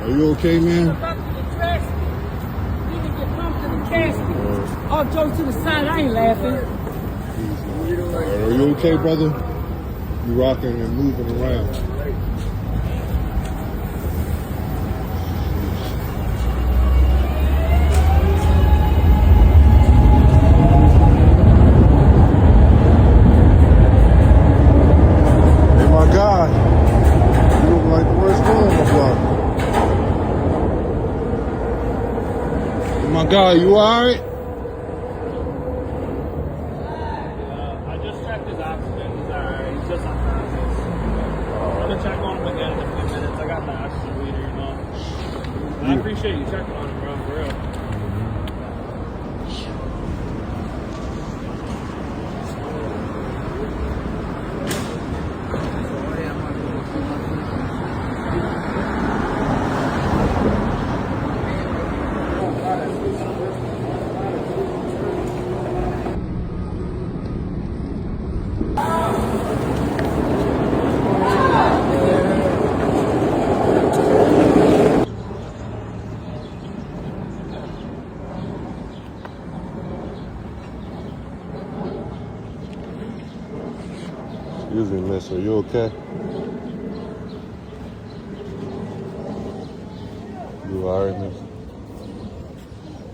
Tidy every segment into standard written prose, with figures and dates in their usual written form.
Are you okay, man? About to get dressed. Need to get pumped in the casket. All jokes to the side, I ain't laughing. Are you okay, brother? You rocking and moving around. Hey, my God. You look like the worst one on the block. Hey, my God, you alright? I just checked his oxygen. He's alright. He's just unconscious. I'm gonna check on him again in a few minutes. I got the oxygen meter, you know. And I appreciate you checking on him, bro, for real. Excuse me, miss. Are you okay? You alright, miss?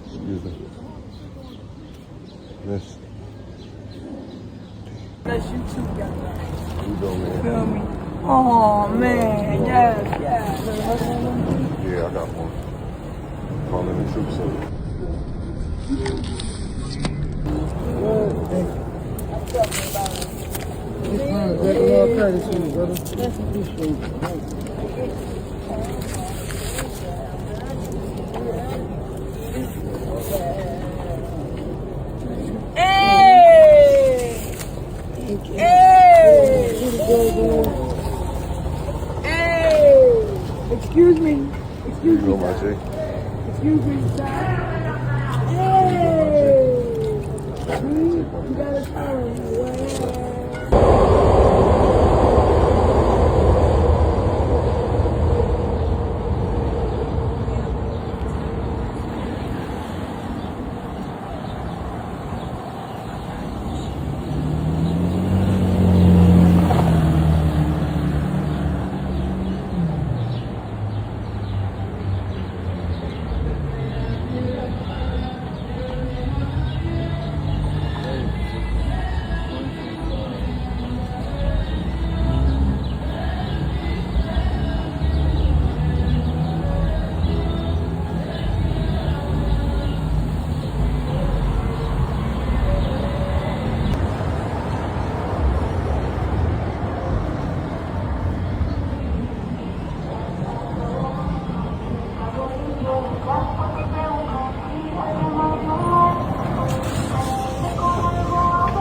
Excuse me. Miss. Bless you too, young man. How you doing, man? Feel me? Oh, man. Yes, yes. Yeah, I got one. Calling the troops over. Hey! Hey! Hey! Excuse me. Excuse You go, me. my G. Excuse me, sir. Hey! You gotta tell him.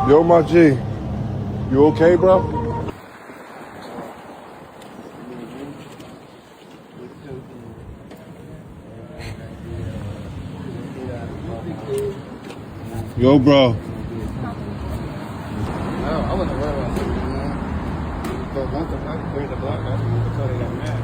Yo, my G. You okay, bro? Yo, bro. I wasn't worried about something, you know. But once I cleared the block, that's when I they got mad.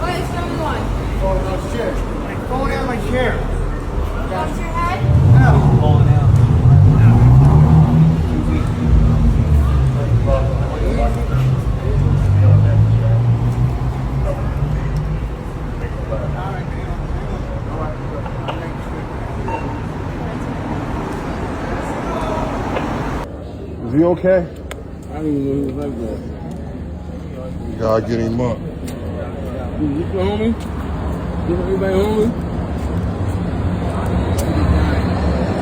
What is going on? Oh, no shit. Like, falling out of my chair. Lost your head? No. Falling out. Is he okay? I didn't even know he was like that. You gotta get him up. You go homie? You know anybody homie?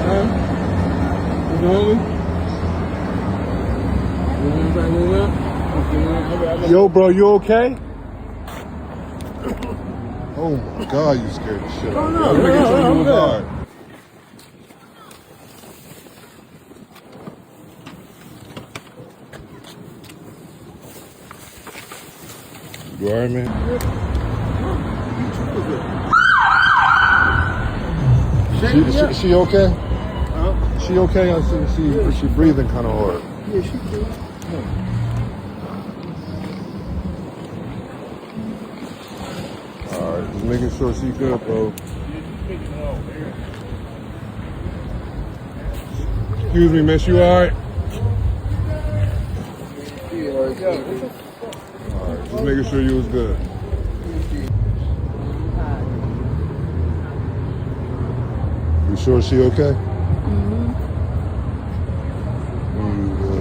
Huh? You go homie? You know anybody going up? Yo, bro, you okay? Oh my God, you scared the shit out of me. I was making sure you was all right. You alright, man? She okay? Huh? She okay? I see she breathing kind of hard. Yeah, she good. Alright, just making sure she good, bro. Excuse me, miss, you alright? Alright, just making sure you was good. You sure she okay?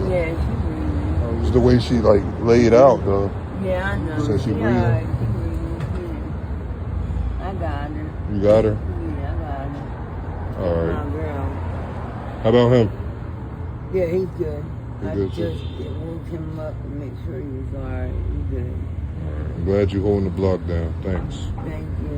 Yeah, she breathing. Just the way she like laid out though. Yeah, I know. Said she breathing? alright, she breathing. Yeah. I got her. You got her? Yeah, I got her. Alright. My girl. How about him? Yeah, he's good. He I good, too? just woke him up and make sure he was alright. He's good. I'm glad you holding the block down. Thanks. Thank you.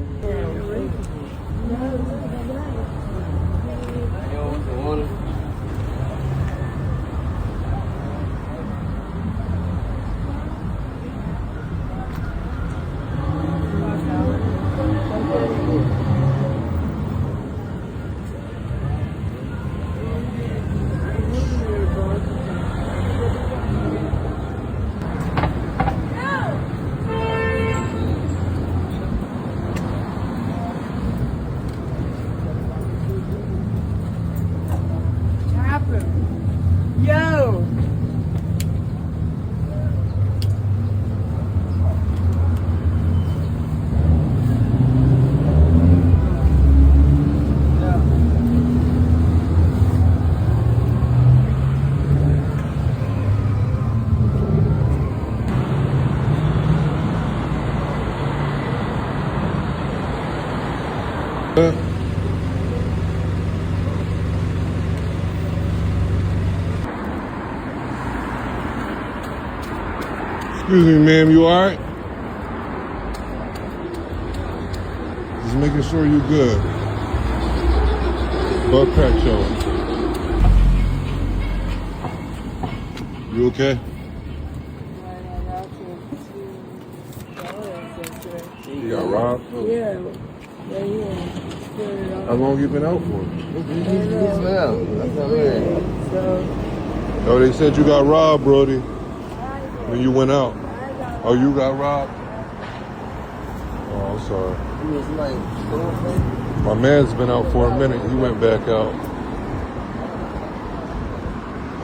Yo! Excuse me, ma'am, you alright? Just making sure you good. Butt crack showing. You okay? You got robbed? Yeah. How long you been out for? Oh, they said you got robbed, Brody. When you went out. Oh, you got robbed? Oh, I'm sorry. He was like, My man's been out for a minute. He went back out.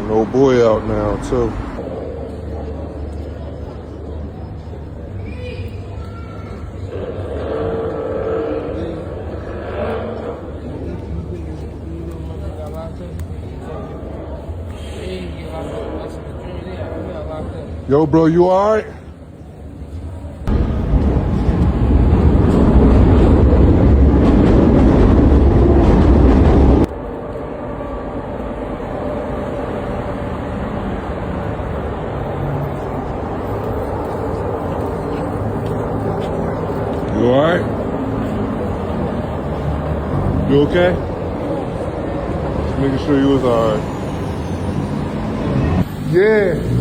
An old boy out now, too. Yo, bro, you alright? You alright? You okay? Just making sure you was alright. Yeah.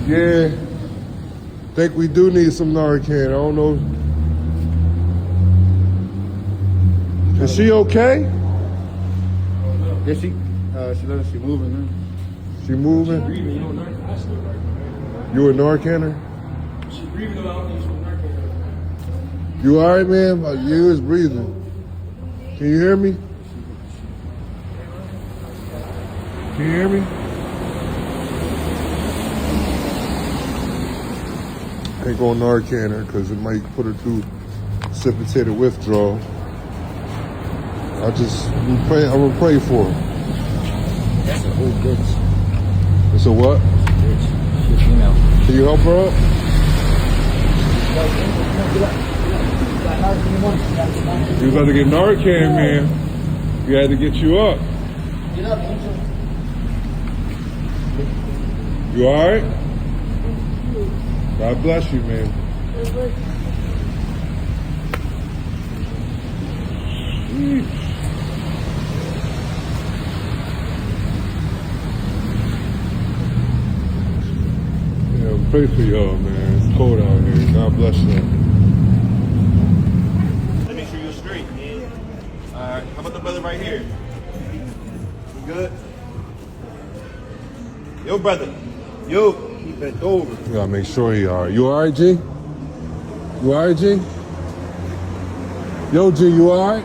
Yeah, think we do need some Narcan. I don't know. Is she okay? yeah, she moving, man. She moving? You a Narcaner? She's breathing without me. She's Narcan. You alright, man? My ears breathing. Can you hear me? Can you hear me? Ain't gonna Narcan her because it might put her through precipitated withdrawal. I'm gonna pray for her. That's a whole bitch. It's a what? Bitch. You know. Can you help her up? You was about to get Narcan, man. We had to get you up. Get up, Angel. You alright? God bless you, man. Yeah, pray for y'all, man. It's cold out here. God bless y'all. Let me make sure you're straight. Alright, how about the brother right here? You good? Yo, brother. Yo, he bent over. You gotta make sure he alright. You alright, G? You alright, G? Yo, G, you alright?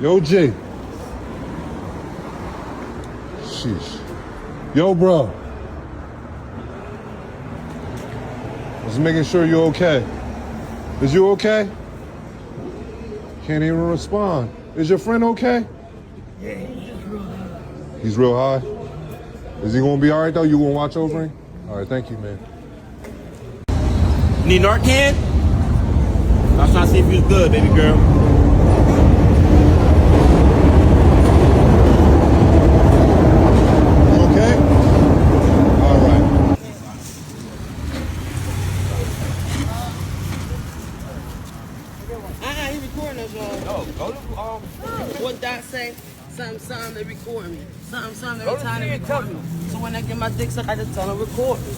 Yo, G. Sheesh. Yo, bro. Just making sure you're okay. Is you okay? Can't even respond. Is your friend okay? Yeah, he's just real high. He's real high. Is he gonna be all right though? You gonna watch over him? All right, thank you, man. Need Narcan? I was trying to see if you was good, baby girl. You okay? All right. He recording us, y'all. No, go to What Dot say? Something, they record me. Something, every time they record me. So when I get my dick sucked, I just tell them record me.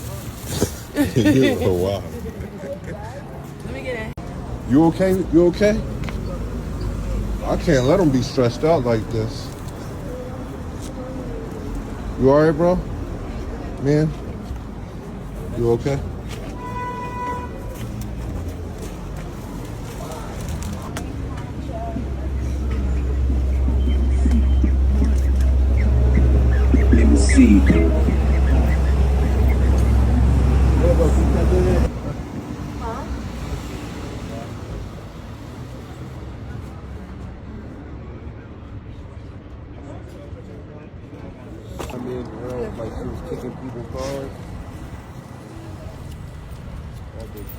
Oh, wow. Let me get in. You okay? You okay? I can't let him be stressed out like this. You all right, bro? Man? You okay? MC. I mean, like she was kicking people's cars. That bitch